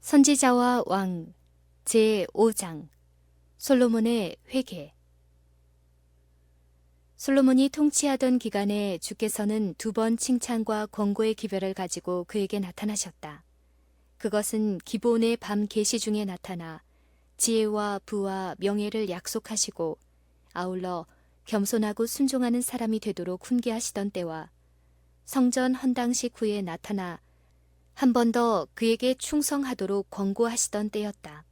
선지자와 왕 제5장 솔로몬의 회개. 솔로몬이 통치하던 기간에 주께서는 2번 칭찬과 권고의 기별을 가지고 그에게 나타나셨다. 그것은 기본의 밤 계시 중에 나타나 지혜와 부와 명예를 약속하시고 아울러 겸손하고 순종하는 사람이 되도록 훈계하시던 때와 성전 헌당식 후에 나타나 한 번 더 그에게 충성하도록 권고하시던 때였다.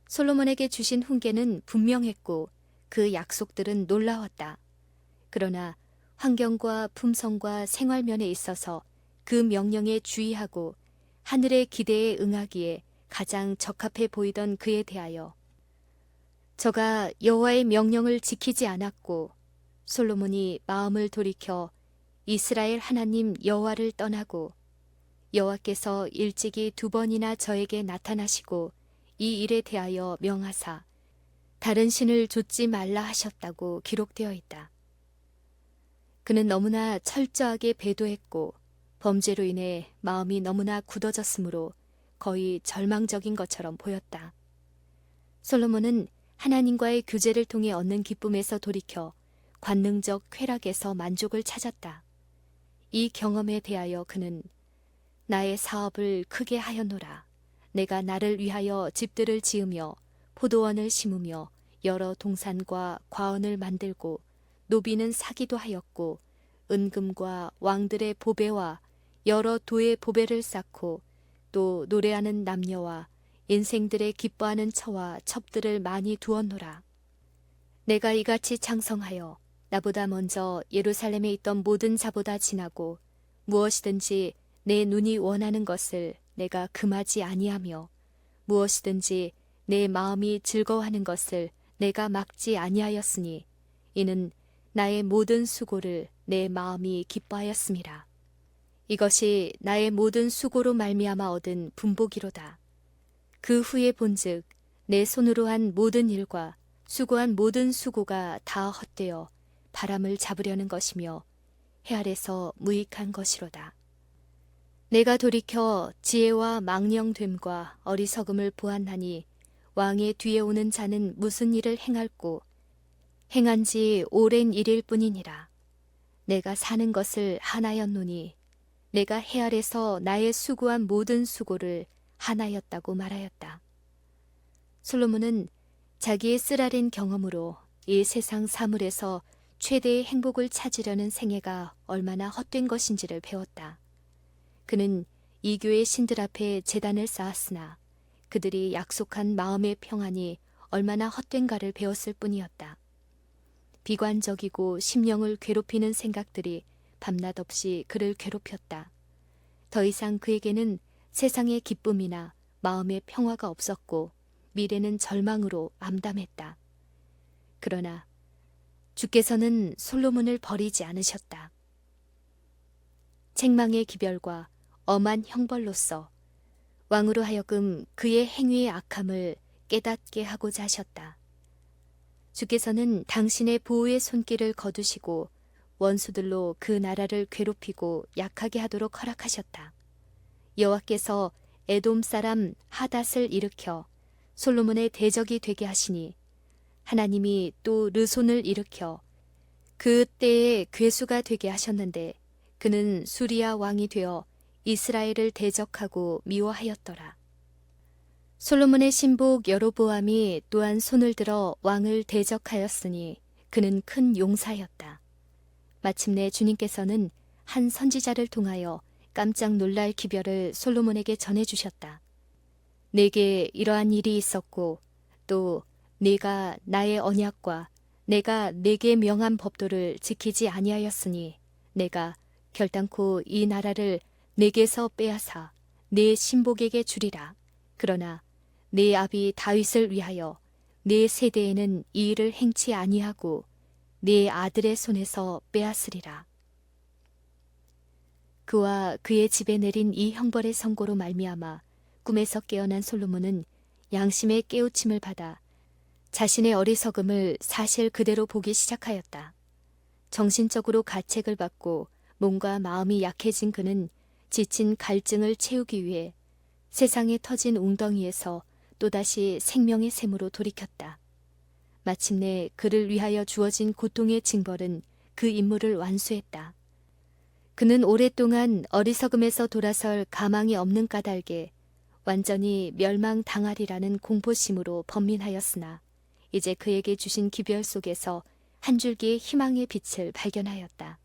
솔로몬에게 주신 훈계는 분명했고 그 약속들은 놀라웠다. 그러나 환경과 품성과 생활면에 있어서 그 명령에 주의하고 하늘의 기대에 응하기에 가장 적합해 보이던 그에 대하여 저가 여호와의 명령을 지키지 않았고 솔로몬이 마음을 돌이켜 이스라엘 하나님 여호와를 떠나고 여호와께서 일찍이 2번이나 저에게 나타나시고 이 일에 대하여 명하사 다른 신을 좇지 말라 하셨다고 기록되어 있다. 그는 너무나 철저하게 배도했고 범죄로 인해 마음이 너무나 굳어졌으므로 거의 절망적인 것처럼 보였다. 솔로몬은 하나님과의 교제를 통해 얻는 기쁨에서 돌이켜 관능적 쾌락에서 만족을 찾았다. 이 경험에 대하여 그는 나의 사업을 크게 하였노라. 내가 나를 위하여 집들을 지으며 포도원을 심으며 여러 동산과 과원을 만들고 노비는 사기도 하였고 은금과 왕들의 보배와 여러 도의 보배를 쌓고 또 노래하는 남녀와 인생들의 기뻐하는 처와 첩들을 많이 두었노라. 내가 이같이 창성하여 나보다 먼저 예루살렘에 있던 모든 자보다 지나고 무엇이든지 내 눈이 원하는 것을 내가 금하지 아니하며 무엇이든지 내 마음이 즐거워하는 것을 내가 막지 아니하였으니 이는 나의 모든 수고를 내 마음이 기뻐하였음이라. 이것이 나의 모든 수고로 말미암아 얻은 분복이로다. 그 후에 본즉 내 손으로 한 모든 일과 수고한 모든 수고가 다 헛되어 바람을 잡으려는 것이며 해 아래서 무익한 것이로다. 내가 돌이켜 지혜와 망령됨과 어리석음을 보았나니 왕의 뒤에 오는 자는 무슨 일을 행할꼬 행한 지 오랜 일일 뿐이니라. 내가 사는 것을 하나였노니 내가 해 아래서 나의 수고한 모든 수고를 하나였다고 말하였다. 솔로몬은 자기의 쓰라린 경험으로 이 세상 사물에서 최대의 행복을 찾으려는 생애가 얼마나 헛된 것인지를 배웠다. 그는 이교의 신들 앞에 제단을 쌓았으나 그들이 약속한 마음의 평안이 얼마나 헛된가를 배웠을 뿐이었다. 비관적이고 심령을 괴롭히는 생각들이 밤낮 없이 그를 괴롭혔다. 더 이상 그에게는 세상의 기쁨이나 마음의 평화가 없었고 미래는 절망으로 암담했다. 그러나 주께서는 솔로몬을 버리지 않으셨다. 책망의 기별과 엄한 형벌로서 왕으로 하여금 그의 행위의 악함을 깨닫게 하고자 하셨다. 주께서는 당신의 보호의 손길을 거두시고 원수들로 그 나라를 괴롭히고 약하게 하도록 허락하셨다. 여호와께서 에돔 사람 하닷을 일으켜 솔로몬의 대적이 되게 하시니 하나님이 또 르손을 일으켜 그 때의 괴수가 되게 하셨는데 그는 수리아 왕이 되어 이스라엘을 대적하고 미워하였더라. 솔로몬의 신복 여로보암이 또한 손을 들어 왕을 대적하였으니 그는 큰 용사였다. 마침내 주님께서는 한 선지자를 통하여 깜짝 놀랄 기별을 솔로몬에게 전해주셨다. 내게 이러한 일이 있었고 또 네가 나의 언약과 내가 네게 명한 법도를 지키지 아니하였으니 내가 결단코 이 나라를 내게서 빼앗아 네 신복에게 주리라. 그러나 네 아비 다윗을 위하여 네 세대에는 이 일을 행치 아니하고 네 아들의 손에서 빼앗으리라. 그와 그의 집에 내린 이 형벌의 선고로 말미암아 꿈에서 깨어난 솔로몬은 양심의 깨우침을 받아 자신의 어리석음을 사실 그대로 보기 시작하였다. 정신적으로 가책을 받고 몸과 마음이 약해진 그는 지친 갈증을 채우기 위해 세상에 터진 웅덩이에서 또다시 생명의 샘으로 돌이켰다. 마침내 그를 위하여 주어진 고통의 징벌은 그 임무를 완수했다. 그는 오랫동안 어리석음에서 돌아설 가망이 없는 까닭에 완전히 멸망당하리라는 공포심으로 번민하였으나 이제 그에게 주신 기별 속에서 한 줄기의 희망의 빛을 발견하였다.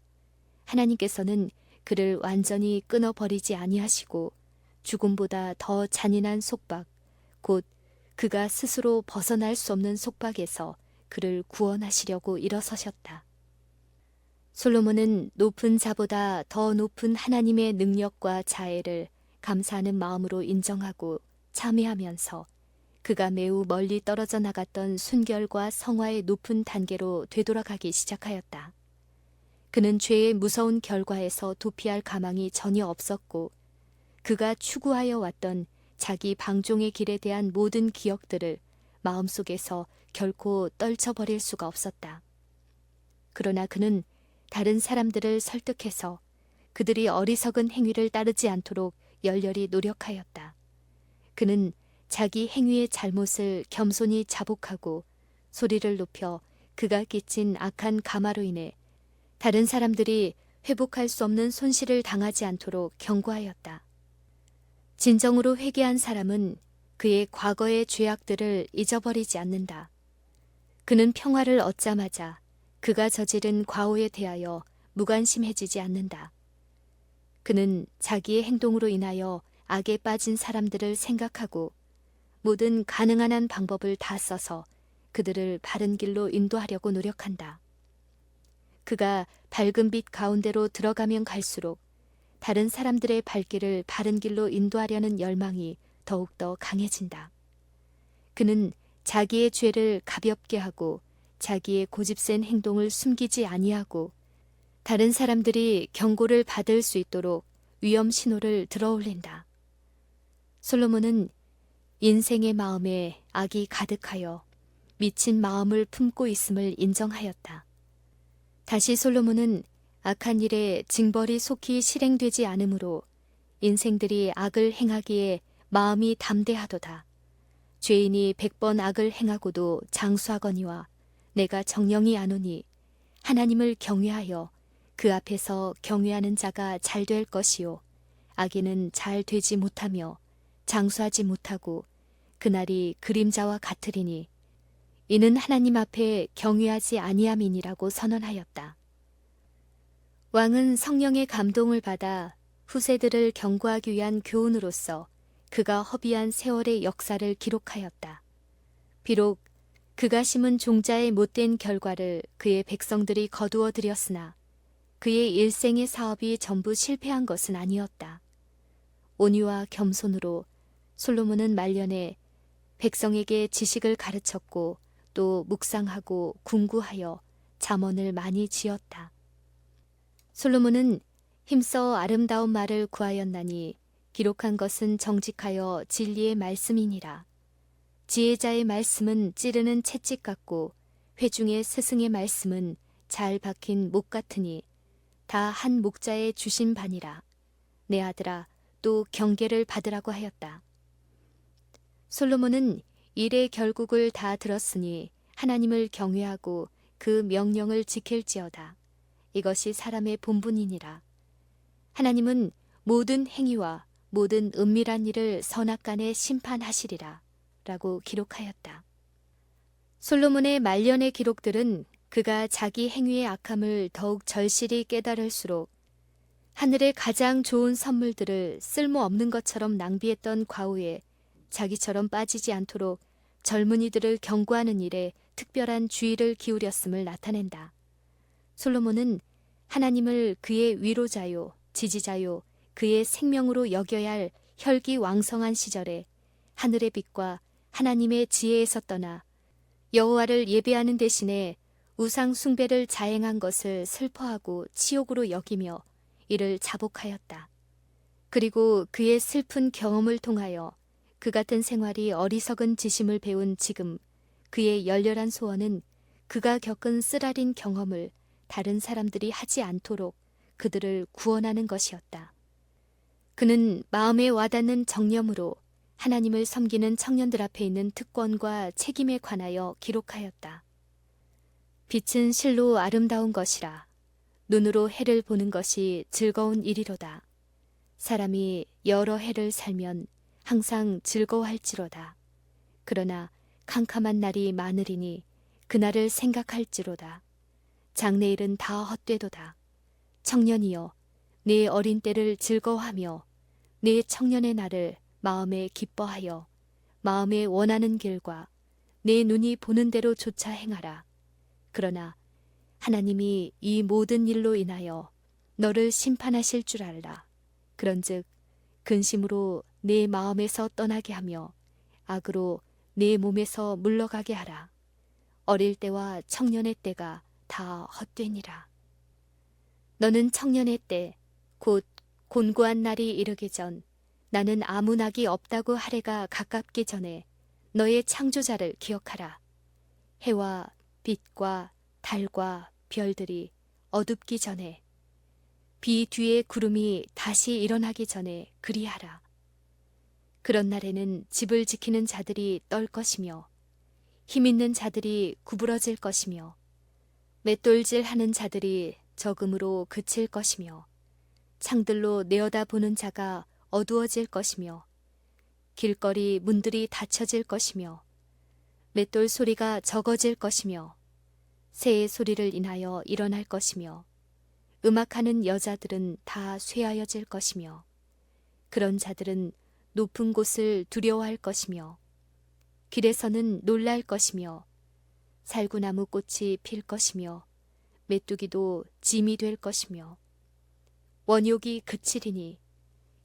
하나님께서는 그를 완전히 끊어버리지 아니하시고 죽음보다 더 잔인한 속박, 곧 그가 스스로 벗어날 수 없는 속박에서 그를 구원하시려고 일어서셨다. 솔로몬은 높은 자보다 더 높은 하나님의 능력과 자애를 감사하는 마음으로 인정하고 참회하면서 그가 매우 멀리 떨어져 나갔던 순결과 성화의 높은 단계로 되돌아가기 시작하였다. 그는 죄의 무서운 결과에서 도피할 가망이 전혀 없었고 그가 추구하여 왔던 자기 방종의 길에 대한 모든 기억들을 마음속에서 결코 떨쳐버릴 수가 없었다. 그러나 그는 다른 사람들을 설득해서 그들이 어리석은 행위를 따르지 않도록 열렬히 노력하였다. 그는 자기 행위의 잘못을 겸손히 자복하고 소리를 높여 그가 끼친 악한 가마로 인해 다른 사람들이 회복할 수 없는 손실을 당하지 않도록 경고하였다. 진정으로 회개한 사람은 그의 과거의 죄악들을 잊어버리지 않는다. 그는 평화를 얻자마자 그가 저지른 과오에 대하여 무관심해지지 않는다. 그는 자기의 행동으로 인하여 악에 빠진 사람들을 생각하고 모든 가능한 한 방법을 다 써서 그들을 바른 길로 인도하려고 노력한다. 그가 밝은 빛 가운데로 들어가면 갈수록 다른 사람들의 발길을 바른 길로 인도하려는 열망이 더욱더 강해진다. 그는 자기의 죄를 가볍게 하고 자기의 고집센 행동을 숨기지 아니하고 다른 사람들이 경고를 받을 수 있도록 위험 신호를 들어올린다. 솔로몬은 인생의 마음에 악이 가득하여 미친 마음을 품고 있음을 인정하였다. 다시 솔로몬은 악한 일에 징벌이 속히 실행되지 않으므로 인생들이 악을 행하기에 마음이 담대하도다. 죄인이 100번 악을 행하고도 장수하거니와 내가 정령이 아노니 하나님을 경외하여 그 앞에서 경외하는 자가 잘 될 것이요 악인은 잘 되지 못하며 장수하지 못하고 그날이 그림자와 같으리니 이는 하나님 앞에 경외하지 아니함이니라고 선언하였다. 왕은 성령의 감동을 받아 후세들을 경고하기 위한 교훈으로서 그가 허비한 세월의 역사를 기록하였다. 비록 그가 심은 종자의 못된 결과를 그의 백성들이 거두어 들였으나 그의 일생의 사업이 전부 실패한 것은 아니었다. 온유와 겸손으로 솔로몬은 말년에 백성에게 지식을 가르쳤고 또 묵상하고 궁구하여 잠언을 많이 지었다. 솔로몬은 힘써 아름다운 말을 구하였나니 기록한 것은 정직하여 진리의 말씀이니라. 지혜자의 말씀은 찌르는 채찍 같고 회중의 스승의 말씀은 잘 박힌 목 같으니 다 한 목자의 주신 바니라. 내 아들아 또 경계를 받으라고 하였다. 솔로몬은 일의 결국을 다 들었으니 하나님을 경외하고 그 명령을 지킬지어다. 이것이 사람의 본분이니라. 하나님은 모든 행위와 모든 은밀한 일을 선악간에 심판하시리라 라고 기록하였다. 솔로몬의 말년의 기록들은 그가 자기 행위의 악함을 더욱 절실히 깨달을수록 하늘의 가장 좋은 선물들을 쓸모없는 것처럼 낭비했던 과오에 자기처럼 빠지지 않도록 젊은이들을 경고하는 일에 특별한 주의를 기울였음을 나타낸다. 솔로몬은 하나님을 그의 위로자요, 지지자요, 그의 생명으로 여겨야 할 혈기왕성한 시절에 하늘의 빛과 하나님의 지혜에서 떠나 여호와를 예배하는 대신에 우상 숭배를 자행한 것을 슬퍼하고 치욕으로 여기며 이를 자복하였다. 그리고 그의 슬픈 경험을 통하여 그 같은 생활이 어리석은 지심을 배운 지금 그의 열렬한 소원은 그가 겪은 쓰라린 경험을 다른 사람들이 하지 않도록 그들을 구원하는 것이었다. 그는 마음에 와닿는 정념으로 하나님을 섬기는 청년들 앞에 있는 특권과 책임에 관하여 기록하였다. 빛은 실로 아름다운 것이라. 눈으로 해를 보는 것이 즐거운 일이로다. 사람이 여러 해를 살면 항상 즐거워할지로다. 그러나 캄캄한 날이 많으리니 그날을 생각할지로다. 장래일은 다 헛되도다. 청년이여, 내 어린 때를 즐거워하며 내 청년의 날을 마음에 기뻐하여 마음에 원하는 길과 내 눈이 보는 대로 조차 행하라. 그러나 하나님이 이 모든 일로 인하여 너를 심판하실 줄 알라. 그런즉 근심으로 내 마음에서 떠나게 하며 악으로 내 몸에서 물러가게 하라. 어릴 때와 청년의 때가 다 헛되니라. 너는 청년의 때, 곧 곤고한 날이 이르기 전 나는 아무 낙이 없다고 하래가 가깝기 전에 너의 창조자를 기억하라. 해와 빛과 달과 별들이 어둡기 전에 비 뒤에 구름이 다시 일어나기 전에 그리하라. 그런 날에는 집을 지키는 자들이 떨 것이며 힘있는 자들이 구부러질 것이며 맷돌질하는 자들이 적음으로 그칠 것이며 창들로 내어다보는 자가 어두워질 것이며 길거리 문들이 닫혀질 것이며 맷돌 소리가 적어질 것이며 새의 소리를 인하여 일어날 것이며 음악하는 여자들은 다 쇠하여질 것이며 그런 자들은 높은 곳을 두려워할 것이며 길에서는 놀랄 것이며 살구나무 꽃이 필 것이며 메뚜기도 짐이 될 것이며 원욕이 그치리니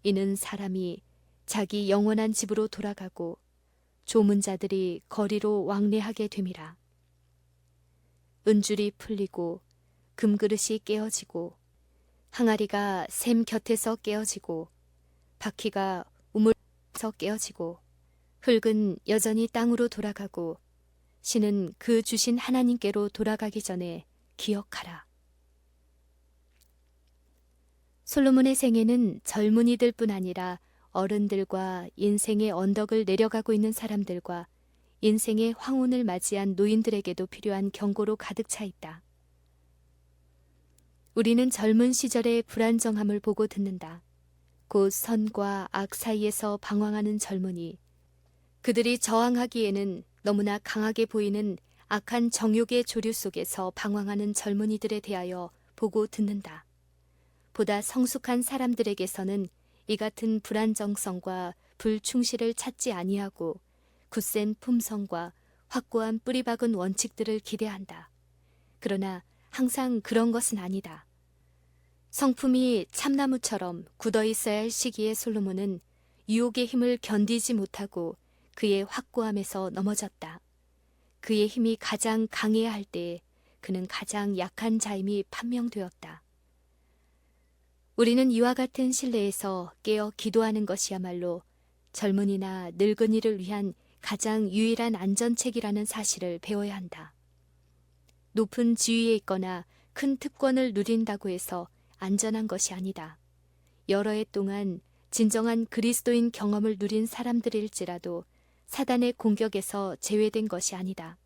이는 사람이 자기 영원한 집으로 돌아가고 조문자들이 거리로 왕래하게 됨이라. 은줄이 풀리고 금그릇이 깨어지고 항아리가 샘 곁에서 깨어지고 바퀴가 우물에서 깨어지고 흙은 여전히 땅으로 돌아가고 신은 그 주신 하나님께로 돌아가기 전에 기억하라. 솔로몬의 생애는 젊은이들 뿐 아니라 어른들과 인생의 언덕을 내려가고 있는 사람들과 인생의 황혼을 맞이한 노인들에게도 필요한 경고로 가득 차 있다. 우리는 젊은 시절의 불안정함을 보고 듣는다. 곧 선과 악 사이에서 방황하는 젊은이. 그들이 저항하기에는 너무나 강하게 보이는 악한 정욕의 조류 속에서 방황하는 젊은이들에 대하여 보고 듣는다. 보다 성숙한 사람들에게서는 이 같은 불안정성과 불충실을 찾지 아니하고 굳센 품성과 확고한 뿌리박은 원칙들을 기대한다. 그러나 항상 그런 것은 아니다. 성품이 참나무처럼 굳어 있어야 할 시기에 솔로몬은 유혹의 힘을 견디지 못하고 그의 확고함에서 넘어졌다. 그의 힘이 가장 강해야 할 때에 그는 가장 약한 자임이 판명되었다. 우리는 이와 같은 신뢰에서 깨어 기도하는 것이야말로 젊은이나 늙은이를 위한 가장 유일한 안전책이라는 사실을 배워야 한다. 높은 지위에 있거나 큰 특권을 누린다고 해서 안전한 것이 아니다. 여러 해 동안 진정한 그리스도인 경험을 누린 사람들일지라도 사단의 공격에서 제외된 것이 아니다.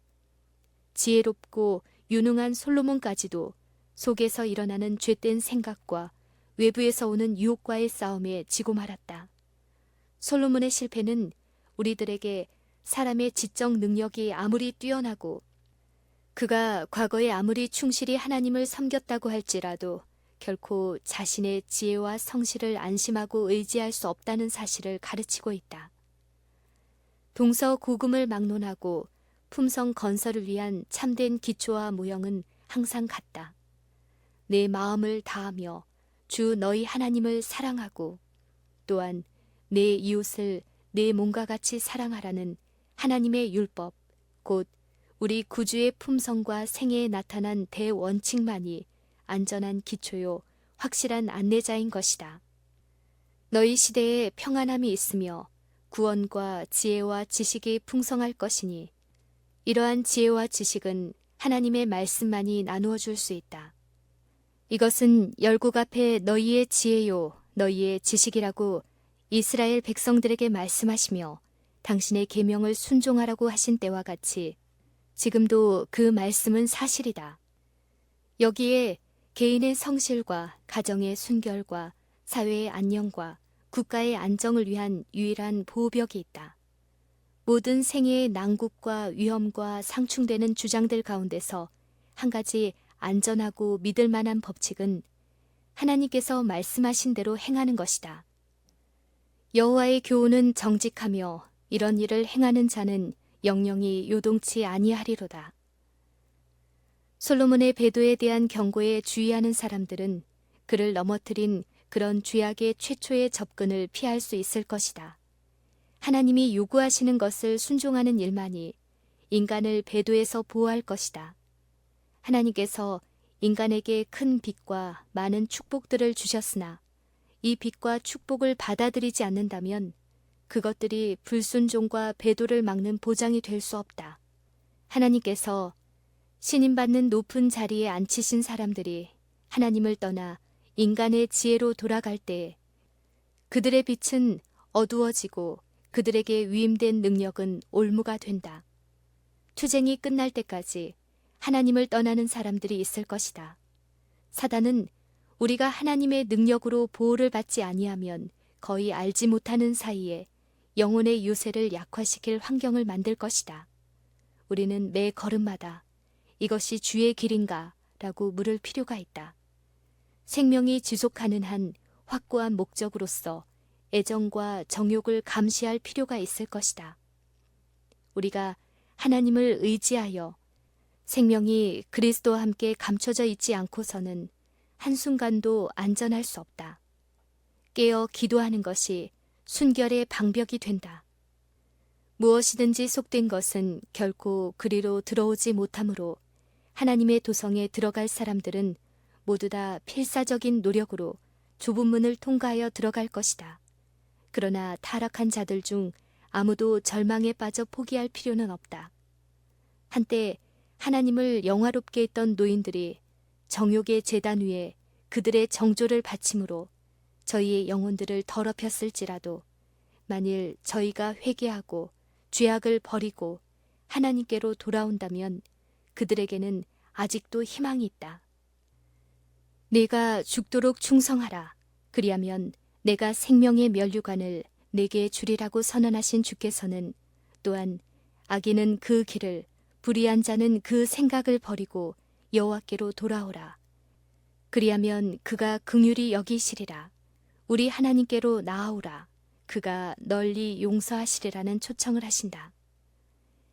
지혜롭고 유능한 솔로몬까지도 속에서 일어나는 죄된 생각과 외부에서 오는 유혹과의 싸움에 지고 말았다. 솔로몬의 실패는 우리들에게 사람의 지적 능력이 아무리 뛰어나고 그가 과거에 아무리 충실히 하나님을 섬겼다고 할지라도 결코 자신의 지혜와 성실을 안심하고 의지할 수 없다는 사실을 가르치고 있다. 동서고금을 막론하고 품성 건설을 위한 참된 기초와 모형은 항상 같다. 내 마음을 다하며 주 너희 하나님을 사랑하고 또한 내 이웃을 내 몸과 같이 사랑하라는 하나님의 율법, 곧 우리 구주의 품성과 생애에 나타난 대원칙만이 안전한 기초요 확실한 안내자인 것이다. 너희 시대에 평안함이 있으며 구원과 지혜와 지식이 풍성할 것이니 이러한 지혜와 지식은 하나님의 말씀만이 나누어 줄 수 있다. 이것은 열국 앞에 너희의 지혜요 너희의 지식이라고 이스라엘 백성들에게 말씀하시며 당신의 계명을 순종하라고 하신 때와 같이 지금도 그 말씀은 사실이다. 여기에 개인의 성실과 가정의 순결과 사회의 안녕과 국가의 안정을 위한 유일한 보호벽이 있다. 모든 생애의 난국과 위험과 상충되는 주장들 가운데서 한 가지 안전하고 믿을 만한 법칙은 하나님께서 말씀하신 대로 행하는 것이다. 여호와의 교훈은 정직하며 이런 일을 행하는 자는 영영이 요동치 아니하리로다. 솔로몬의 배도에 대한 경고에 주의하는 사람들은 그를 넘어뜨린 그런 죄악의 최초의 접근을 피할 수 있을 것이다. 하나님이 요구하시는 것을 순종하는 일만이 인간을 배도에서 보호할 것이다. 하나님께서 인간에게 큰 빚과 많은 축복들을 주셨으나 이 빚과 축복을 받아들이지 않는다면 그것들이 불순종과 배도를 막는 보장이 될 수 없다. 하나님께서 신임받는 높은 자리에 앉히신 사람들이 하나님을 떠나 인간의 지혜로 돌아갈 때 그들의 빛은 어두워지고 그들에게 위임된 능력은 올무가 된다. 투쟁이 끝날 때까지 하나님을 떠나는 사람들이 있을 것이다. 사단은 우리가 하나님의 능력으로 보호를 받지 아니하면 거의 알지 못하는 사이에 영혼의 요새를 약화시킬 환경을 만들 것이다. 우리는 매 걸음마다 이것이 주의 길인가? 라고 물을 필요가 있다. 생명이 지속하는 한 확고한 목적으로서 애정과 정욕을 감시할 필요가 있을 것이다. 우리가 하나님을 의지하여 생명이 그리스도와 함께 감춰져 있지 않고서는 한순간도 안전할 수 없다. 깨어 기도하는 것이 순결의 방벽이 된다. 무엇이든지 속된 것은 결코 그리로 들어오지 못하므로 하나님의 도성에 들어갈 사람들은 모두 다 필사적인 노력으로 좁은 문을 통과하여 들어갈 것이다. 그러나 타락한 자들 중 아무도 절망에 빠져 포기할 필요는 없다. 한때 하나님을 영화롭게 했던 노인들이 정욕의 제단 위에 그들의 정조를 바침으로 저희의 영혼들을 더럽혔을지라도 만일 저희가 회개하고 죄악을 버리고 하나님께로 돌아온다면 그들에게는 아직도 희망이 있다. 네가 죽도록 충성하라. 그리하면 내가 생명의 면류관을 내게 주리라고 선언하신 주께서는 또한 악인은 그 길을 불의한 자는 그 생각을 버리고 여호와께로 돌아오라. 그리하면 그가 긍휼히 여기시리라. 우리 하나님께로 나아오라. 그가 널리 용서하시리라는 초청을 하신다.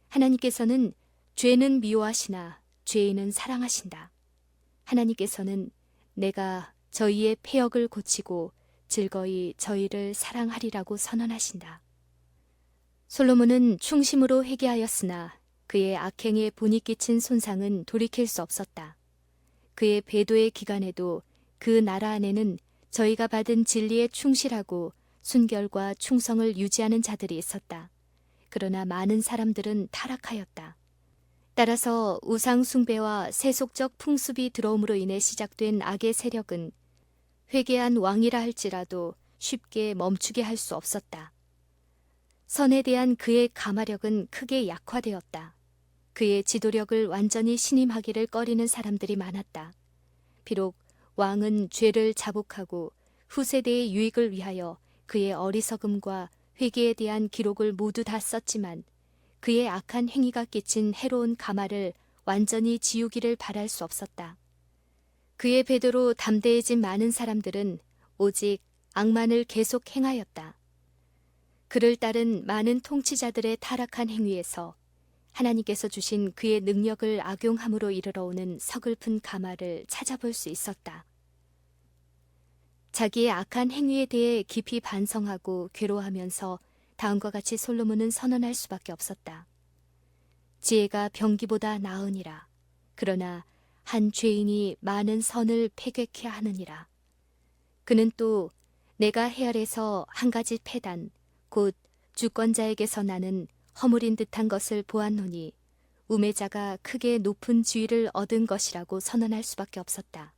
하나님께서는 죄는 미워하시나 죄인은 사랑하신다. 하나님께서는 내가 저희의 패역을 고치고 즐거이 저희를 사랑하리라고 선언하신다. 솔로몬은 충심으로 회개하였으나 그의 악행에 본이 끼친 손상은 돌이킬 수 없었다. 그의 배도의 기간에도 그 나라 안에는 저희가 받은 진리에 충실하고 순결과 충성을 유지하는 자들이 있었다. 그러나 많은 사람들은 타락하였다. 따라서 우상 숭배와 세속적 풍습이 들어옴으로 인해 시작된 악의 세력은 회개한 왕이라 할지라도 쉽게 멈추게 할 수 없었다. 선에 대한 그의 감화력은 크게 약화되었다. 그의 지도력을 완전히 신임하기를 꺼리는 사람들이 많았다. 비록 왕은 죄를 자복하고 후세대의 유익을 위하여 그의 어리석음과 회개에 대한 기록을 모두 다 썼지만 그의 악한 행위가 끼친 해로운 감화를 완전히 지우기를 바랄 수 없었다. 그의 배도로 담대해진 많은 사람들은 오직 악만을 계속 행하였다. 그를 따른 많은 통치자들의 타락한 행위에서 하나님께서 주신 그의 능력을 악용함으로 이르러 오는 서글픈 감화를 찾아볼 수 있었다. 자기의 악한 행위에 대해 깊이 반성하고 괴로워하면서 다음과 같이 솔로몬은 선언할 수밖에 없었다. 지혜가 병기보다 나으니라. 그러나 한 죄인이 많은 선을 패괴케 하느니라. 그는 또 내가 헤아려서 한 가지 패단, 곧 주권자에게서 나는 허물인 듯한 것을 보았노니 우매자가 크게 높은 지위를 얻은 것이라고 선언할 수밖에 없었다.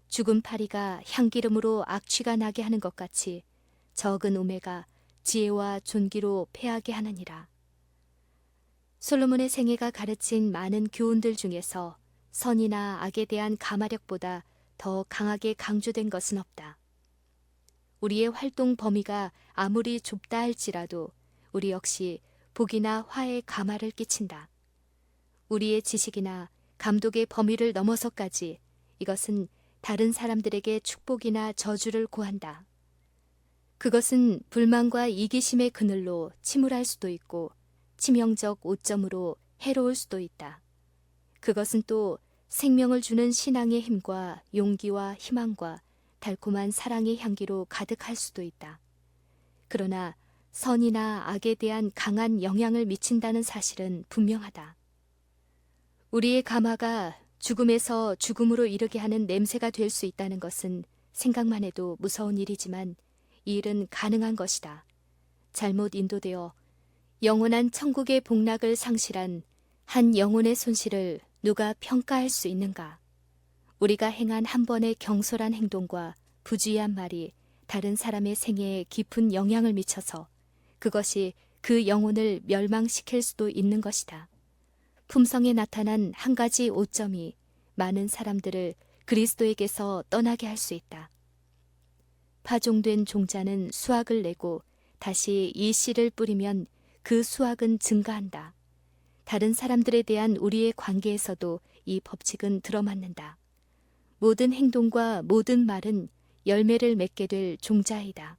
죽은 파리가 향기름으로 악취가 나게 하는 것 같이 적은 우매가 지혜와 존귀로 패하게 하느니라. 솔로몬의 생애가 가르친 많은 교훈들 중에서 선이나 악에 대한 가마력보다 더 강하게 강조된 것은 없다. 우리의 활동 범위가 아무리 좁다 할지라도 우리 역시 복이나 화에 가마를 끼친다. 우리의 지식이나 감독의 범위를 넘어서까지 이것은 다른 사람들에게 축복이나 저주를 고한다. 그것은 불만과 이기심의 그늘로 침울할 수도 있고 치명적 오점으로 해로울 수도 있다. 그것은 또 생명을 주는 신앙의 힘과 용기와 희망과 달콤한 사랑의 향기로 가득할 수도 있다. 그러나 선이나 악에 대한 강한 영향을 미친다는 사실은 분명하다. 우리의 가마가 죽음에서 죽음으로 이르게 하는 냄새가 될 수 있다는 것은 생각만 해도 무서운 일이지만 이 일은 가능한 것이다. 잘못 인도되어 영원한 천국의 복락을 상실한 한 영혼의 손실을 누가 평가할 수 있는가? 우리가 행한 한 번의 경솔한 행동과 부주의한 말이 다른 사람의 생애에 깊은 영향을 미쳐서 그것이 그 영혼을 멸망시킬 수도 있는 것이다. 품성에 나타난 한 가지 오점이 많은 사람들을 그리스도에게서 떠나게 할 수 있다. 파종된 종자는 수확을 내고 다시 이 씨를 뿌리면 그 수확은 증가한다. 다른 사람들에 대한 우리의 관계에서도 이 법칙은 들어맞는다. 모든 행동과 모든 말은 열매를 맺게 될 종자이다.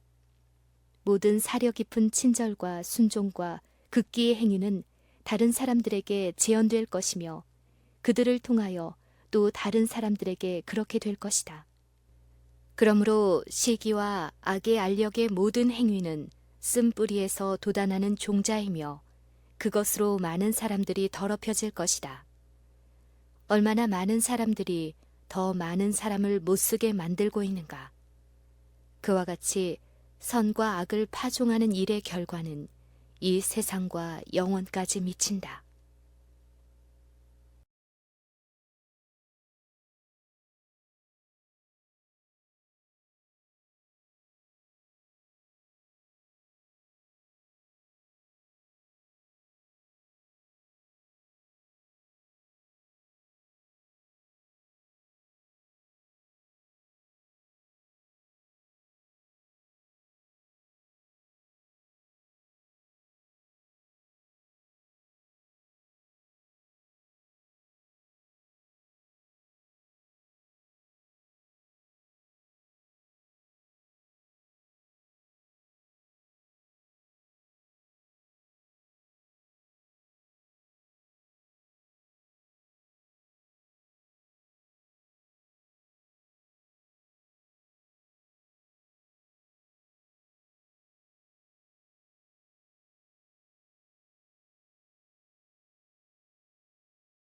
모든 사려 깊은 친절과 순종과 극기의 행위는 다른 사람들에게 재현될 것이며 그들을 통하여 또 다른 사람들에게 그렇게 될 것이다. 그러므로 시기와 악의 알력의 모든 행위는 쓴뿌리에서 돋아나는 종자이며 그것으로 많은 사람들이 더럽혀질 것이다. 얼마나 많은 사람들이 더 많은 사람을 못쓰게 만들고 있는가. 그와 같이 선과 악을 파종하는 일의 결과는 이 세상과 영원까지 미친다.